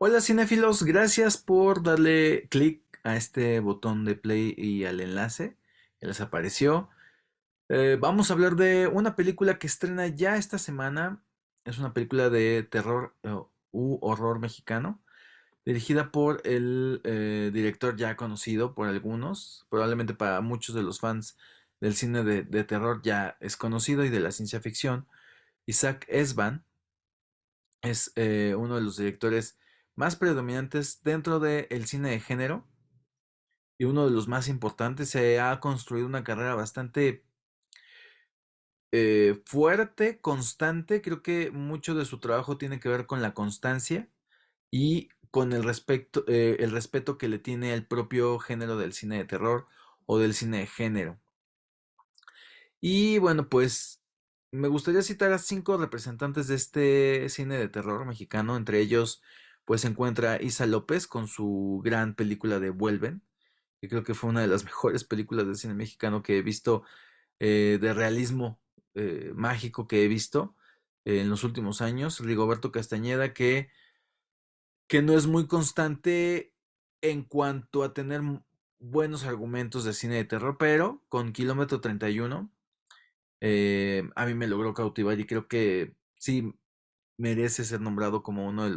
Hola cinéfilos, gracias por darle clic a este botón de play y al enlace que les apareció. Vamos a hablar de una película que estrena ya esta semana. Es una película de terror u horror mexicano, dirigida por el director ya conocido por algunos, probablemente para muchos de los fans del cine de terror ya es conocido y de la ciencia ficción. Isaac Esban es uno de los directores más predominantes dentro del cine de género y uno de los más importantes. Se ha construido una carrera bastante fuerte, constante. Creo que mucho de su trabajo tiene que ver con la constancia y con el respeto que le tiene al propio género del cine de terror o del cine de género. Y bueno, pues me gustaría citar a 5 representantes de este cine de terror mexicano. Entre ellos, pues se encuentra Isa López con su gran película de Vuelven, que creo que fue una de las mejores películas de cine mexicano que he visto, de realismo mágico que he visto en los últimos años. Rigoberto Castañeda, que no es muy constante en cuanto a tener buenos argumentos de cine de terror, pero con Kilómetro 31 a mí me logró cautivar y creo que sí merece ser nombrado como uno de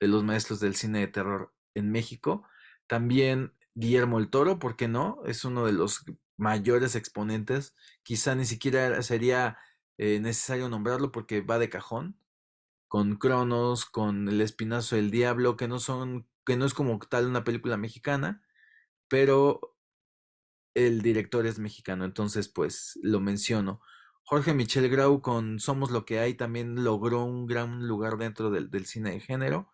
los maestros del cine de terror en México. También Guillermo el Toro, ¿por qué no? Es uno de los mayores exponentes. Quizá ni siquiera sería necesario nombrarlo porque va de cajón, con Cronos, con El Espinazo del Diablo, que no es como tal una película mexicana, pero el director es mexicano, entonces pues lo menciono. Jorge Michel Grau con Somos lo que hay también logró un gran lugar dentro del cine de género.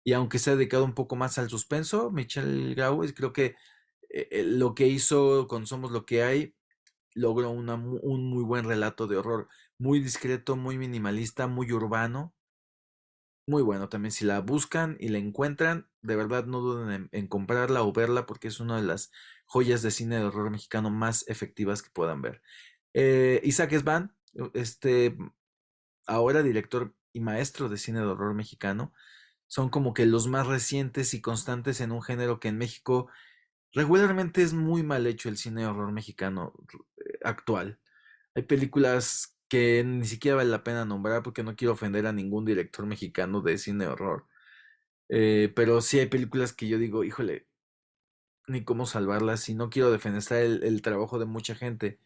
Y aunque se ha dedicado un poco más al suspenso, Michel Grau creo que lo que hizo con Somos lo que hay logró un muy buen relato de horror, muy discreto, muy minimalista, muy urbano, muy bueno también. Si la buscan y la encuentran, de verdad no duden en comprarla o verla porque es una de las joyas de cine de horror mexicano más efectivas que puedan ver. Isaac Esban, este, ahora director y maestro de cine de horror mexicano, son como que los más recientes y constantes en un género que en México regularmente es muy mal hecho, el cine de horror mexicano actual. Hay películas que ni siquiera vale la pena nombrar porque no quiero ofender a ningún director mexicano de cine de horror. Pero sí hay películas que yo digo, híjole, ni cómo salvarlas y no quiero defenestrar el trabajo de mucha gente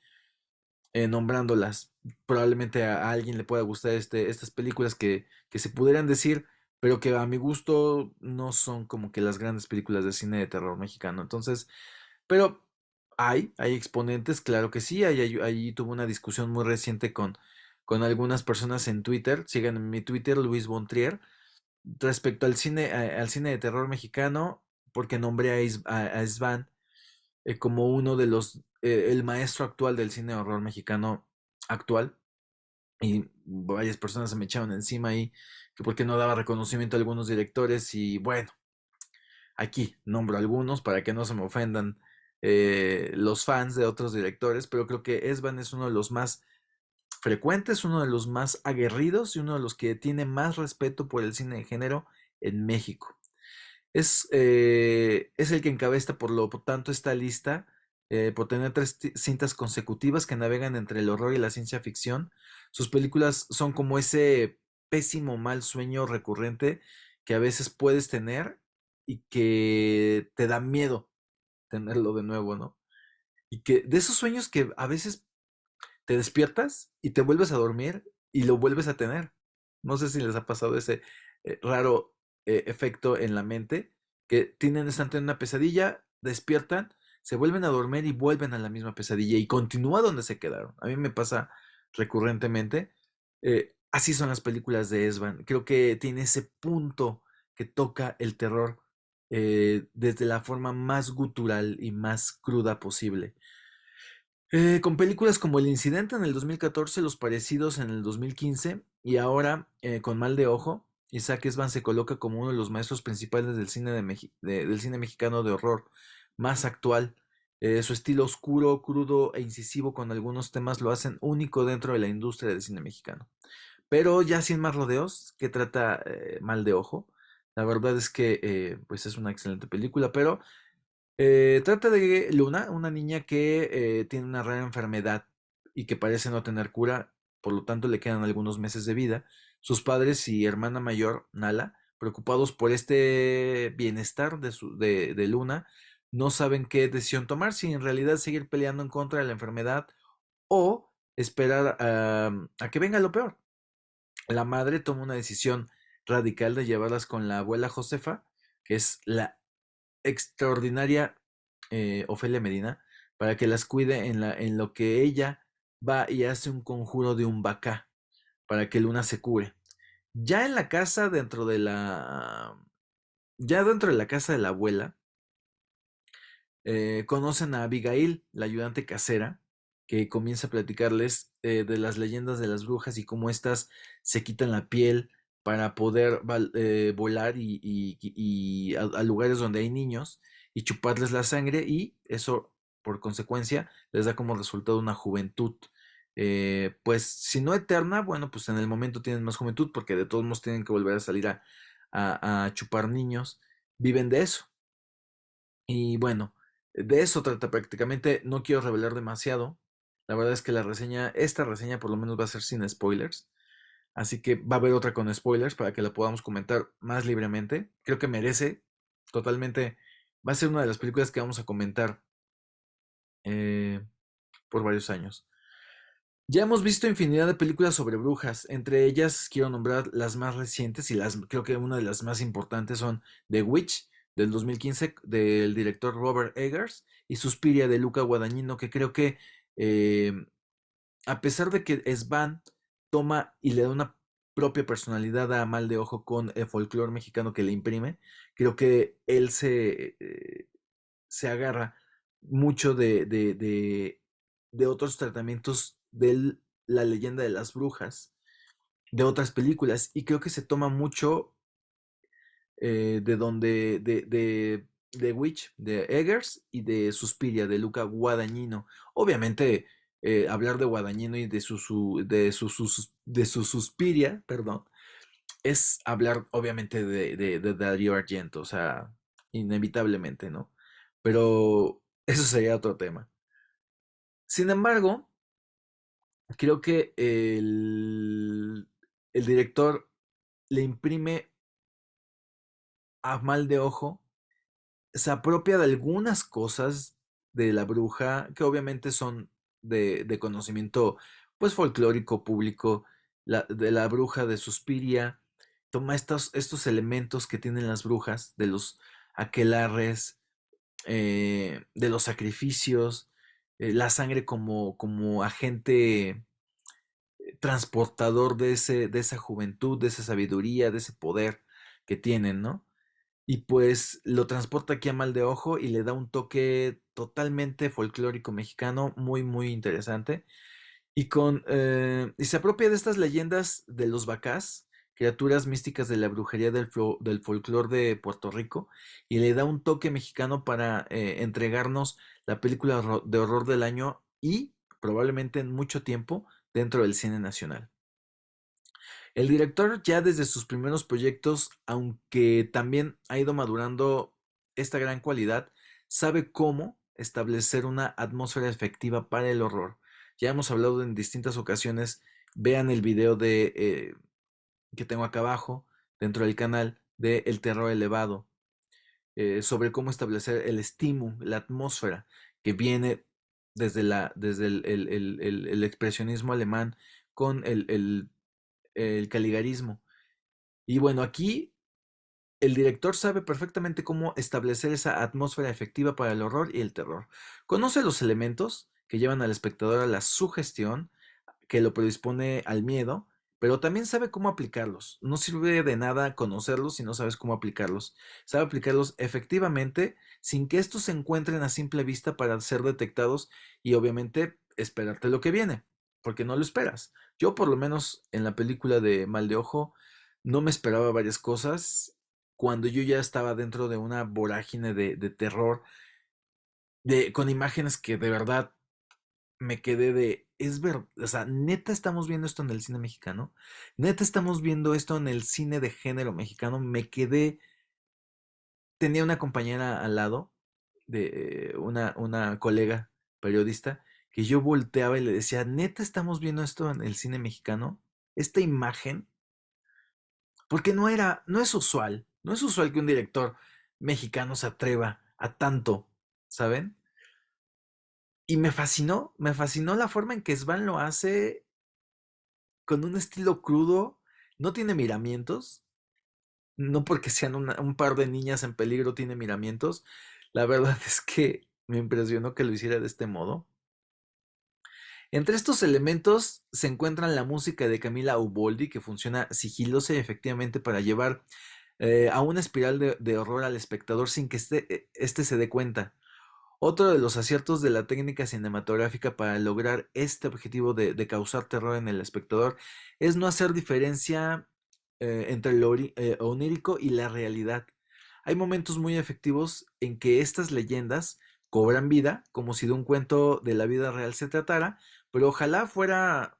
nombrándolas. Probablemente a alguien le pueda gustar estas películas que se pudieran decir, pero que a mi gusto no son como que las grandes películas de cine de terror mexicano. Entonces, pero hay exponentes, claro que sí. Ahí tuve una discusión muy reciente con algunas personas en Twitter. Sigan en mi Twitter, Luis Bontrier, respecto al cine de terror mexicano, porque nombré a Svan como uno de el maestro actual del cine de horror mexicano actual. Y varias personas se me echaron encima ahí, que porque no daba reconocimiento a algunos directores. Y bueno, aquí nombro algunos para que no se me ofendan los fans de otros directores, pero creo que Esban es uno de los más frecuentes, uno de los más aguerridos y uno de los que tiene más respeto por el cine de género en México. Es el que encabeza, por lo tanto, esta lista, por tener 3 cintas consecutivas que navegan entre el horror y la ciencia ficción. Sus películas son como ese pésimo mal sueño recurrente que a veces puedes tener y que te da miedo tenerlo de nuevo, ¿no? Y que de esos sueños que a veces te despiertas y te vuelves a dormir y lo vuelves a tener. No sé si les ha pasado ese raro efecto en la mente, que están teniendo una pesadilla, despiertan, se vuelven a dormir y vuelven a la misma pesadilla y continúa donde se quedaron. A mí me pasa recurrentemente. Así son las películas de Esban. Creo que tiene ese punto que toca el terror desde la forma más gutural y más cruda posible. Con películas como El Incidente en el 2014, Los Parecidos en el 2015 y ahora con Mal de Ojo, Isaac Esban se coloca como uno de los maestros principales del cine, del cine mexicano de horror más actual. Su estilo oscuro, crudo e incisivo con algunos temas lo hacen único dentro de la industria del cine mexicano. Pero ya sin más rodeos, que trata Mal de Ojo. La verdad es que pues es una excelente película, pero trata de Luna, una niña que tiene una rara enfermedad y que parece no tener cura, por lo tanto le quedan algunos meses de vida. Sus padres y hermana mayor, Nala, preocupados por este bienestar de Luna, no saben qué decisión tomar, si en realidad seguir peleando en contra de la enfermedad o esperar a que venga lo peor. La madre toma una decisión radical de llevarlas con la abuela Josefa, que es la extraordinaria Ofelia Medina, para que las cuide en lo que ella va y hace un conjuro de un bacá para que Luna se cure. Ya en la casa, ya dentro de la casa de la abuela, conocen a Abigail, la ayudante casera, que comienza a platicarles de las leyendas de las brujas y cómo éstas se quitan la piel para poder volar a lugares donde hay niños y chuparles la sangre y eso, por consecuencia, les da como resultado una juventud. Pues si no eterna, bueno, pues en el momento tienen más juventud porque de todos modos tienen que volver a salir a chupar niños. Viven de eso. Y bueno, de eso trata prácticamente. No quiero revelar demasiado. La verdad es que esta reseña por lo menos va a ser sin spoilers. Así que va a haber otra con spoilers para que la podamos comentar más libremente. Creo que merece totalmente. Va a ser una de las películas que vamos a comentar eh, por varios años. Ya hemos visto infinidad de películas sobre brujas. Entre ellas quiero nombrar las más recientes y creo que una de las más importantes son The Witch del 2015 del director Robert Eggers y Suspiria de Luca Guadagnino, que creo que eh, a pesar de que Svan toma y le da una propia personalidad a Mal de Ojo con el folclore mexicano que le imprime, creo que él se agarra mucho de otros tratamientos de la leyenda de las brujas, de otras películas, y creo que se toma mucho de donde, de Witch, de Eggers y de Suspiria, de Luca Guadagnino. Obviamente, hablar de Guadagnino y de su Suspiria, perdón, es hablar obviamente de Dario Argento, o sea, inevitablemente, ¿no? Pero eso sería otro tema. Sin embargo, creo que el director le imprime a mal de ojo, se apropia de algunas cosas de la bruja que obviamente son de conocimiento pues folclórico público, de la bruja de Suspiria, toma estos elementos que tienen las brujas, de los aquelarres, de los sacrificios, la sangre como agente transportador de esa juventud, de esa sabiduría, de ese poder que tienen, ¿no? Y pues lo transporta aquí a Mal de Ojo y le da un toque totalmente folclórico mexicano, muy, muy interesante. Y se apropia de estas leyendas de los bacás, criaturas místicas de la brujería del folclore de Puerto Rico, y le da un toque mexicano para entregarnos la película de horror del año y probablemente en mucho tiempo dentro del cine nacional. El director ya desde sus primeros proyectos, aunque también ha ido madurando esta gran cualidad, sabe cómo establecer una atmósfera efectiva para el horror. Ya hemos hablado en distintas ocasiones, vean el video que tengo acá abajo, dentro del canal, de El Terror Elevado, sobre cómo establecer el estímulo, la atmósfera que viene desde el expresionismo alemán con el caligarismo. Y bueno, aquí el director sabe perfectamente cómo establecer esa atmósfera efectiva para el horror y el terror. Conoce los elementos que llevan al espectador a la sugestión, que lo predispone al miedo, pero también sabe cómo aplicarlos. No sirve de nada conocerlos si no sabes cómo aplicarlos. Sabe aplicarlos efectivamente sin que estos se encuentren a simple vista para ser detectados y obviamente esperarte lo que viene, porque no lo esperas. Yo por lo menos en la película de Mal de Ojo no me esperaba varias cosas cuando yo ya estaba dentro de una vorágine de terror, con imágenes que de verdad me quedé de o sea, neta estamos viendo esto en el cine mexicano, neta estamos viendo esto en el cine de género mexicano. Me quedé, tenía una compañera al lado, de una colega periodista, que yo volteaba y le decía, neta estamos viendo esto en el cine mexicano, esta imagen, porque no es usual, no es usual que un director mexicano se atreva a tanto, ¿saben? Y me fascinó la forma en que Svan lo hace con un estilo crudo, no tiene miramientos, no porque sean un par de niñas en peligro tiene miramientos. La verdad es que me impresionó que lo hiciera de este modo. Entre estos elementos se encuentran la música de Camila Uboldi, que funciona sigilosa y efectivamente para llevar a una espiral de horror al espectador sin que este se dé cuenta. Otro de los aciertos de la técnica cinematográfica para lograr este objetivo de causar terror en el espectador es no hacer diferencia entre lo onírico y la realidad. Hay momentos muy efectivos en que estas leyendas cobran vida, como si de un cuento de la vida real se tratara, pero ojalá fuera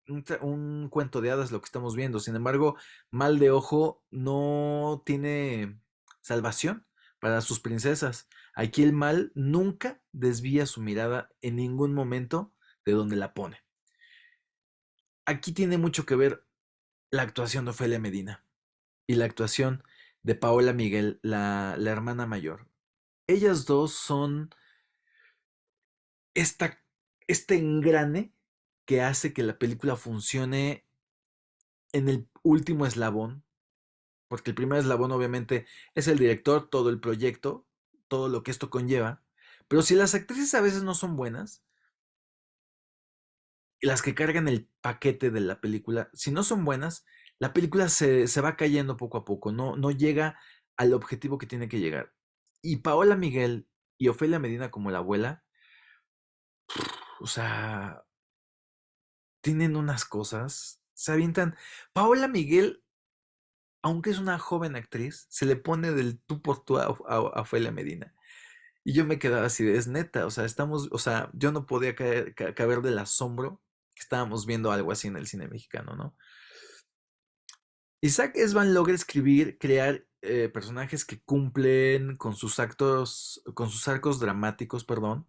un cuento de hadas lo que estamos viendo. Sin embargo, Mal de Ojo no tiene salvación para sus princesas. Aquí el mal nunca desvía su mirada en ningún momento de donde la pone. Aquí tiene mucho que ver la actuación de Ofelia Medina y la actuación de Paola Miguel, la hermana mayor. Ellas dos son esta, este engrane que hace que la película funcione en el último eslabón, porque el primer eslabón obviamente es el director, todo el proyecto, todo lo que esto conlleva, pero si las actrices a veces no son buenas, las que cargan el paquete de la película, si no son buenas, la película se va cayendo poco a poco, no llega al objetivo que tiene que llegar. Y Paola Miguel y Ofelia Medina como la abuela, o sea, tienen unas cosas, se avientan. Paola Miguel, aunque es una joven actriz, se le pone del tú por tú a Ofelia Medina. Y yo me quedaba así de, es neta, o sea, o sea, yo no podía caber del asombro que estábamos viendo algo así en el cine mexicano, ¿no? Isaac Esban logra escribir, crear personajes que cumplen con sus actos, con sus arcos dramáticos, perdón,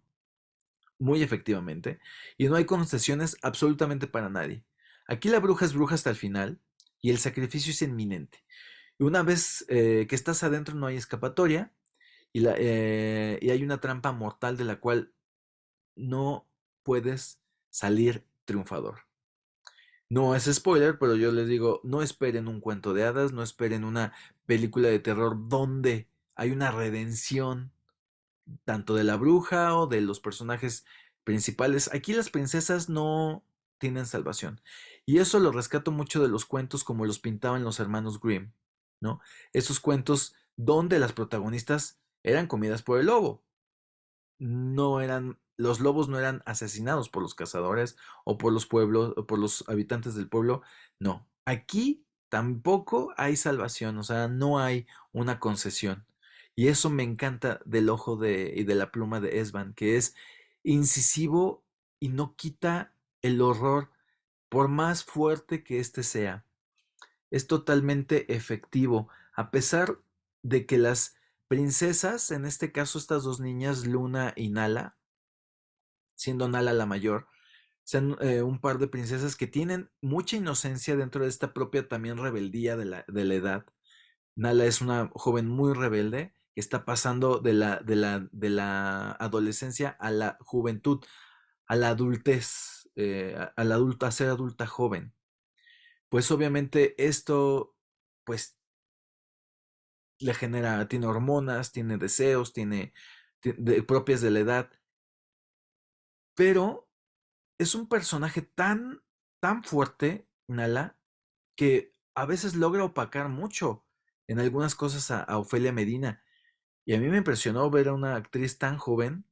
muy efectivamente, y no hay concesiones absolutamente para nadie. Aquí la bruja es bruja hasta el final y el sacrificio es inminente. Y una vez que estás adentro no hay escapatoria y hay una trampa mortal de la cual no puedes salir triunfador. No es spoiler, pero yo les digo, no esperen un cuento de hadas, no esperen una película de terror donde hay una redención tanto de la bruja o de los personajes principales. Aquí las princesas no tienen salvación. Y eso lo rescato mucho de los cuentos como los pintaban los hermanos Grimm, ¿no? Esos cuentos donde las protagonistas eran comidas por el lobo, los lobos no eran asesinados por los cazadores o por los pueblos, o por los habitantes del pueblo, no. Aquí tampoco hay salvación, o sea, no hay una concesión. Y eso me encanta del ojo y de la pluma de Esban, que es incisivo y no quita el horror por más fuerte que éste sea. Es totalmente efectivo, a pesar de que las princesas, en este caso estas dos niñas, Luna y Nala, siendo Nala la mayor, sean un par de princesas que tienen mucha inocencia dentro de esta propia también rebeldía de la edad. Nala es una joven muy rebelde que está pasando de la adolescencia a la juventud, a la adultez, a la adulta, a ser adulta joven. Pues obviamente esto, pues le genera, tiene hormonas, tiene deseos, propias de la edad, pero es un personaje tan fuerte, Nala, que a veces logra opacar mucho en algunas cosas a Ofelia Medina. Y a mí me impresionó ver a una actriz tan joven,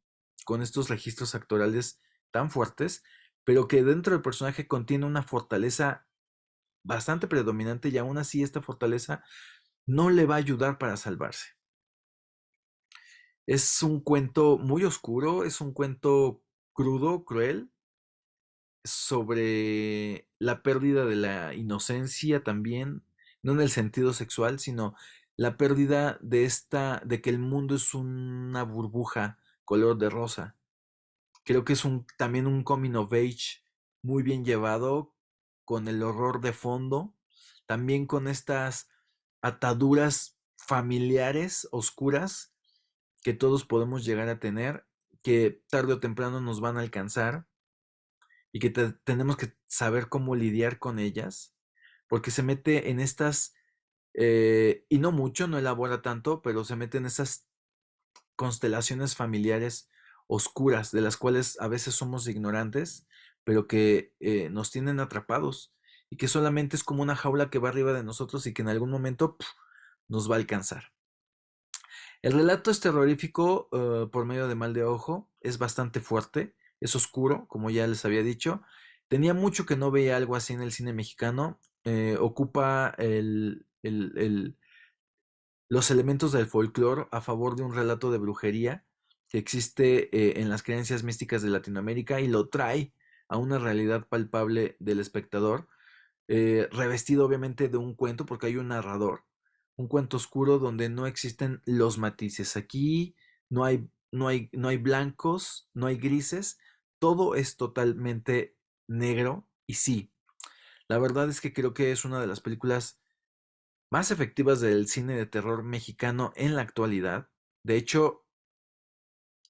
con estos registros actorales tan fuertes, pero que dentro del personaje contiene una fortaleza bastante predominante y aún así esta fortaleza no le va a ayudar para salvarse. Es un cuento muy oscuro, es un cuento crudo, cruel, sobre la pérdida de la inocencia también, no en el sentido sexual, sino la pérdida de que el mundo es una burbuja color de rosa. Creo que es también un coming of age muy bien llevado, con el horror de fondo, también con estas ataduras familiares oscuras que todos podemos llegar a tener, que tarde o temprano nos van a alcanzar y que tenemos que saber cómo lidiar con ellas, porque se mete en estas, y no mucho, no elabora tanto, pero se mete en esas constelaciones familiares oscuras, de las cuales a veces somos ignorantes, pero que nos tienen atrapados y que solamente es como una jaula que va arriba de nosotros y que en algún momento nos va a alcanzar. El relato es terrorífico por medio de Mal de Ojo, es bastante fuerte, es oscuro, como ya les había dicho. Tenía mucho que no veía algo así en el cine mexicano. Ocupa los elementos del folclore a favor de un relato de brujería que existe en las creencias místicas de Latinoamérica y lo trae a una realidad palpable del espectador, revestido obviamente de un cuento porque hay un narrador, un cuento oscuro donde no existen los matices. Aquí no hay blancos, no hay grises, todo es totalmente negro y sí, la verdad es que creo que es una de las películas más efectivas del cine de terror mexicano en la actualidad. De hecho,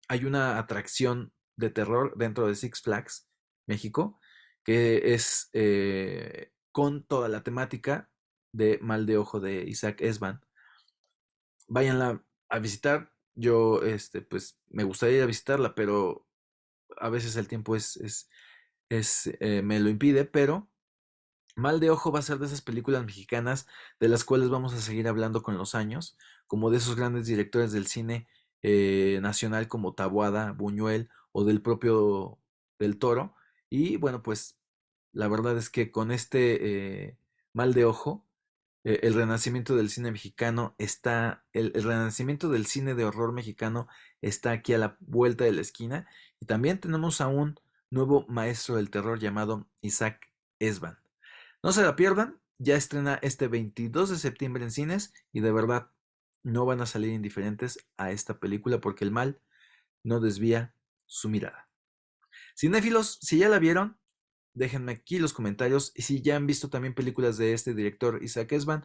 hay una atracción de terror dentro de Six Flags México que es con toda la temática de Mal de Ojo de Isaac Esban. Váyanla a visitar. Yo, pues, me gustaría ir a visitarla, pero a veces el tiempo me lo impide, pero Mal de Ojo va a ser de esas películas mexicanas de las cuales vamos a seguir hablando con los años, como de esos grandes directores del cine nacional como Taboada, Buñuel o del propio Del Toro. Y bueno, pues la verdad es que con Mal de Ojo, el renacimiento del cine mexicano el renacimiento del cine de horror mexicano está aquí a la vuelta de la esquina. Y también tenemos a un nuevo maestro del terror llamado Isaac Esban. No se la pierdan, ya estrena este 22 de septiembre en cines y de verdad no van a salir indiferentes a esta película porque el mal no desvía su mirada. Cinéfilos, si ya la vieron, déjenme aquí los comentarios y si ya han visto también películas de este director Isaac Esban,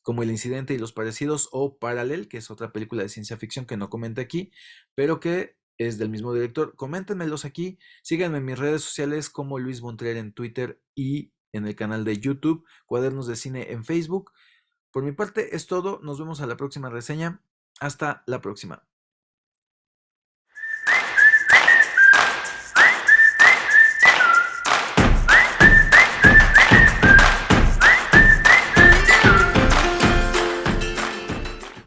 como El Incidente y los Parecidos o Parallel, que es otra película de ciencia ficción que no comenté aquí, pero que es del mismo director. Coméntenmelos aquí, síganme en mis redes sociales como Luis Montreal en Twitter y en el canal de YouTube, Cuadernos de Cine en Facebook. Por mi parte es todo, nos vemos a la próxima reseña. Hasta la próxima.